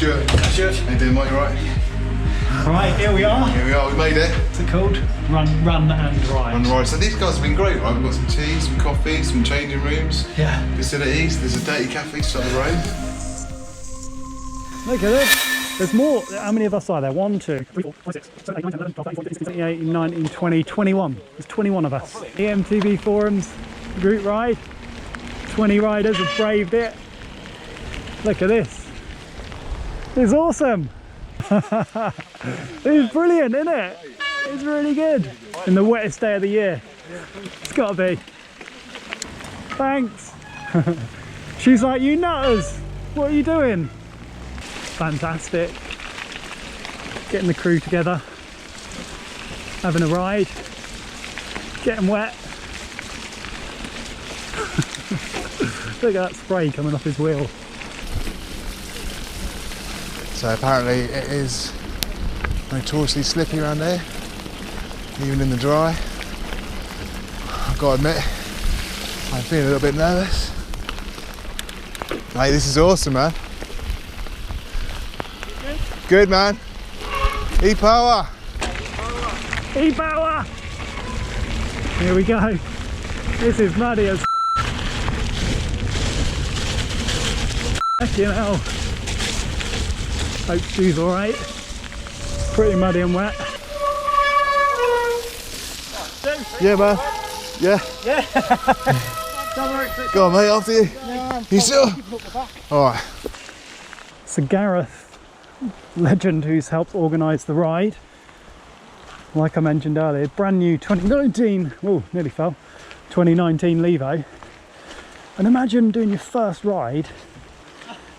Stuart. Stuart. How you doing, mate? You right? Right, here we are. Here we are, we made it. What's it called? Run and ride. Run and ride. So these guys have been great, right? We've got some tea, some coffee, some changing rooms. Yeah. Facilities. There's a dirty cafe just up the road. Look at this. There's more. How many of us are there? 1, 2, 3, 4, 5, 6, 7, 8, 9, 10, 11, 12, 13, 14, 15, 18, 19, 20, 21. There's 21 of us. EMTB forums, route ride. 20 riders have braved it. Look at this. It's awesome. It's brilliant, isn't it? It's really good. In the wettest day of the year. It's got to be. Thanks. She's like, you nutters. What are you doing? Fantastic. Getting the crew together. Having a ride. Getting wet. Look at that spray coming off his wheel. So apparently it is notoriously slippy around here, even in the dry. I've got to admit, I'm feeling a little bit nervous. Mate, this is awesome, man. Good, man. E-power. E-power. Here we go. This is muddy as fucking hell. Hope Stu's alright. Pretty muddy and wet. Yeah, man. Yeah. Go on, mate, after you. You sure? Alright. So Gareth, legend who's helped organise the ride. Like I mentioned earlier, brand new 2019, oh, nearly fell, 2019 Levo. And imagine doing your first ride,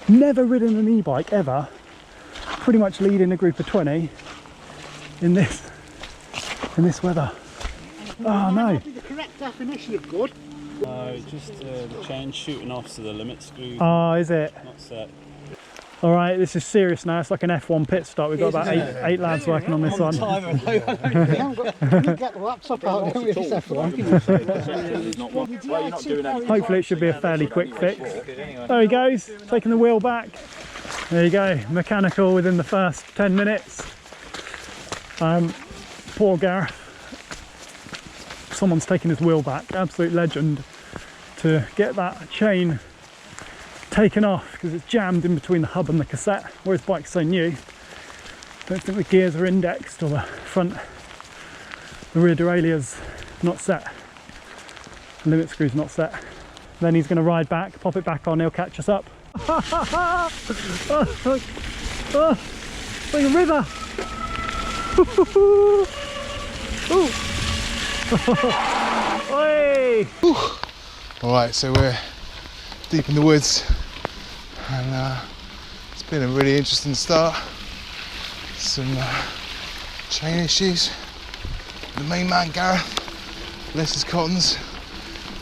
never ridden an e-bike ever, pretty much leading a group of 20 in this weather. Oh no. The correct definition of good. No, just the chain shooting off, so the limit screw Oh, is it? not set. All right, this is serious now. It's like an F1 pit stop. We've got about eight lads working on this one. You get the laptop out, don't we? Hopefully it should be a fairly quick fix. There he goes, taking the wheel back. There you go, mechanical within the first 10 minutes. Poor Gareth. Someone's taken his wheel back, absolute legend, to get that chain taken off because it's jammed in between the hub and the cassette. Whereas bike's so new, don't think the gears are indexed or the rear derailleur's not set. The limit screw's not set. Then he's going to ride back, pop it back on, he'll catch us up. Oh, look. Oh, it's like a river. Oi. Alright, so we're deep in the woods and it's been a really interesting start. Some chain issues. The main man, Gareth, bless his cottons,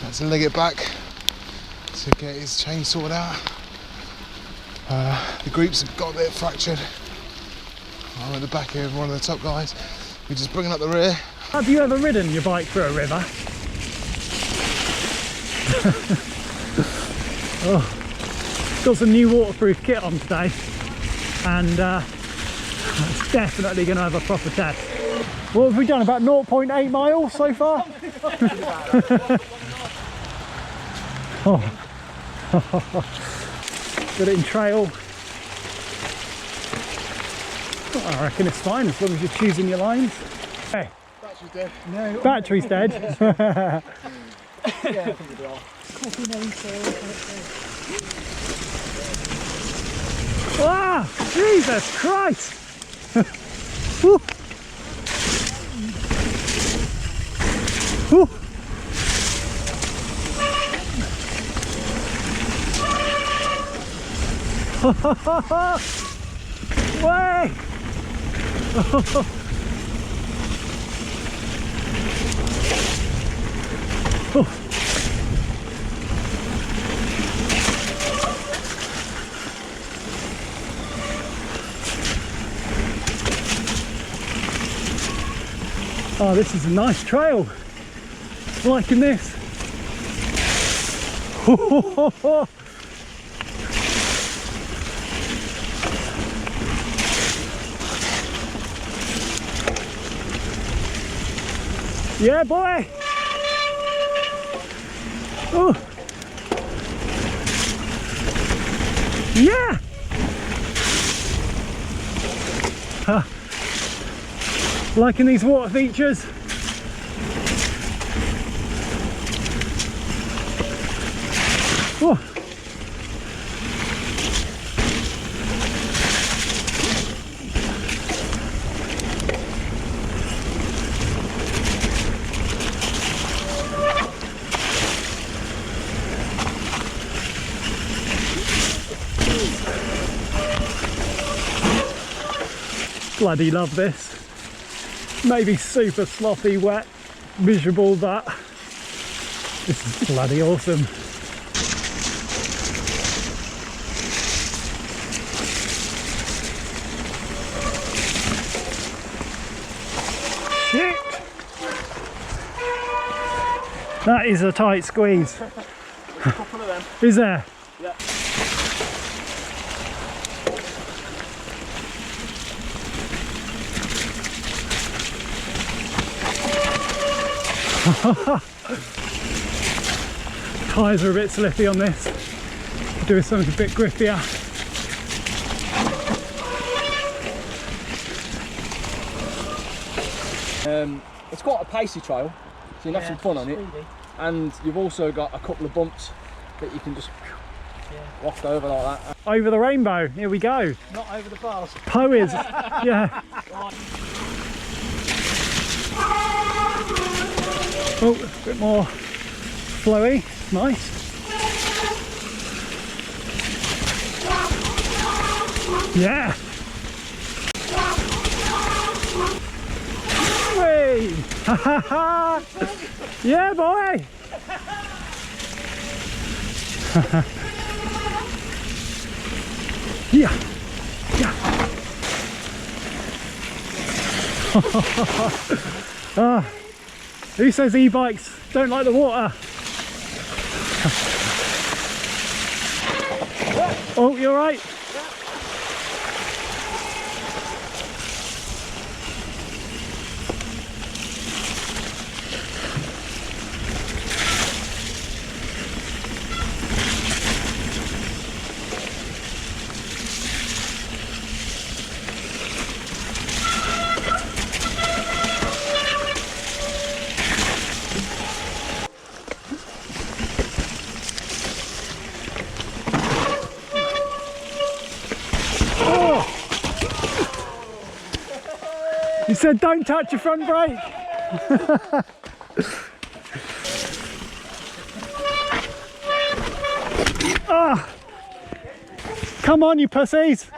had to leg it back to get his chain sorted out. The groups have got a bit fractured. I'm at the back here with one of the top guys. We're just bringing up the rear. Have you ever ridden your bike through a river? Oh, got some new waterproof kit on today, and it's definitely going to have a proper test. What have we done? About 0.8 miles so far? Oh. Got it in trail. I reckon it's fine as long as you're choosing your lines. Hey. Battery's dead. No. Battery's dead. Yeah. Ah, Jesus Christ! Woo. Woo. Way! Oh. Oh, this is a nice trail. Liking this. Yeah, boy! Oh! Yeah! Liking these water features. Oh. Bloody love this. Maybe super sloppy, wet, miserable, but this is bloody awesome. Shit! That is a tight squeeze. There's a couple of them. Is there? Yeah. Tyres are a bit slippy on this. Could do with something a bit grippier. It's got a pacey trail, so you can have some fun on it. And you've also got a couple of bumps that you can just waft over like that. Over the rainbow, here we go. Not over the bars. Poes, yeah. Oh, a bit more flowy, nice. Yeah. Hey! Ha ha ha! Yeah, boy! Yeah. Yeah. Ah. Who says e-bikes don't like the water? Oh, you're right. You said don't touch your front brake. Ah, come on, you pussies.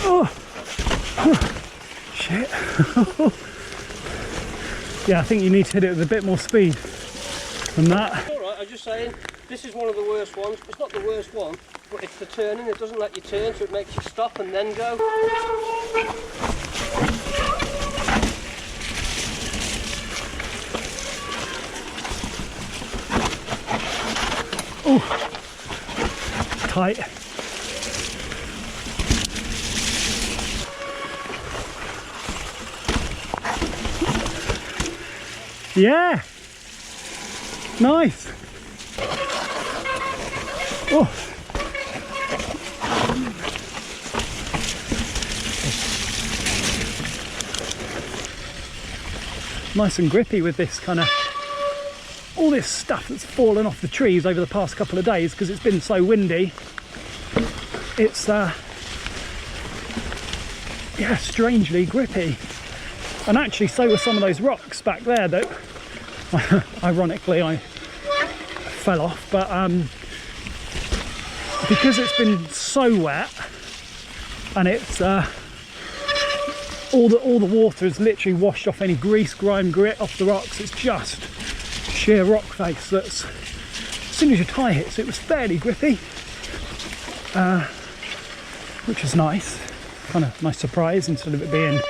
Oh, shit. Yeah, I think you need to hit it with a bit more speed than that. Alright, I'm just saying, this is one of the worst ones. It's not the worst one, but it's the turning. It doesn't let you turn, so it makes you stop and then go. Oh, tight. Yeah, nice. Oh, nice and grippy with this kind of all this stuff that's fallen off the trees over the past couple of days because it's been so windy. It's yeah, strangely grippy. And actually so were some of those rocks back there that ironically I fell off, but because it's been so wet and it's all the water has literally washed off any grease, grime, grit off the rocks. It's just sheer rock face that's, as soon as your tyre hits it was fairly grippy, which is nice, kind of nice surprise instead of it being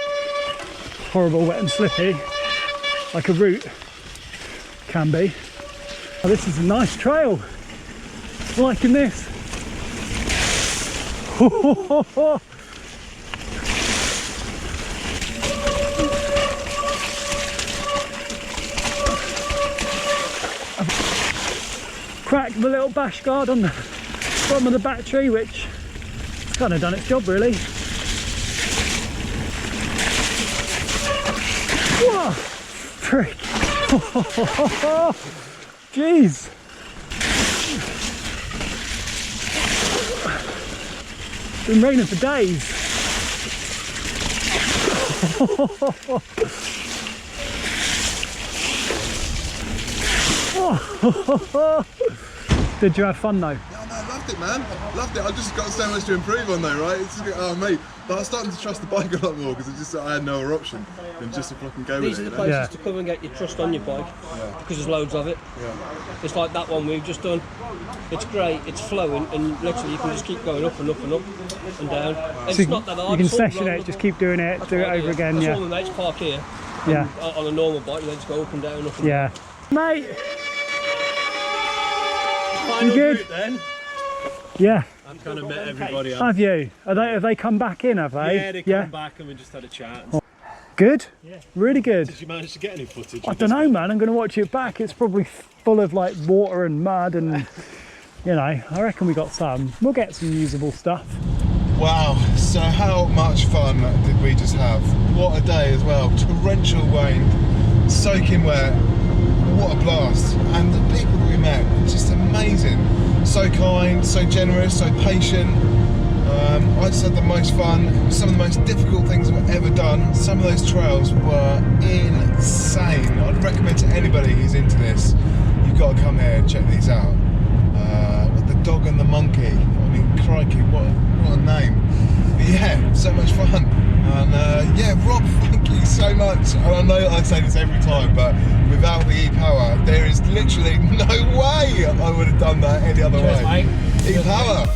horrible wet and slippy like a route can be. Oh, this is a nice trail, liking this. Cracked the little bash guard on the bottom of the battery, which has kind of done its job really. Whoa! Frick! Jeez! It's been raining for days. Did you have fun though? Yeah, no, I loved it, man. Loved it. I've just got so much to improve on though, right? It's just, oh mate, but I was starting to trust the bike a lot more because I had no other option than just to fucking go These with are it. the You know? places to come and get your trust on your bike, because there's loads of it. It's like that one we've just done. It's great, it's flowing, and literally you can just keep going up and up and up and down. And So it's not that hard. you can it's all session it, rollable. just keep doing it, do it over again. That's Yeah. all the mates park here. Yeah. And on a normal bike, they just go up and down, up and Yeah. Mate! Final good? route then. Yeah. I've kind of met everybody. Have you? Have they come back in, have they? Yeah, they come back and we just had a chat. Good? Yeah. Really good. Did you manage to get any footage? I don't know, man. I'm going to watch it back. It's probably full of like water and mud and, you know, I reckon we got some. We'll get some usable stuff. Wow, so how much fun did we just have? What a day as well. Torrential rain, soaking wet. What a blast. And the people that we met were just amazing. So kind, so generous, so patient. I just had the most fun. It was some of the most difficult things I've ever done. Some of those trails were insane. I'd recommend to anybody who's into this, you've got to come here and check these out. With the dog and the monkey. I mean, crikey, what a name. But yeah, so much fun. And yeah, Rob, thank you so much. And I know I say this every time, but without the e-power, there is literally no way I would have done that any other way. E-power.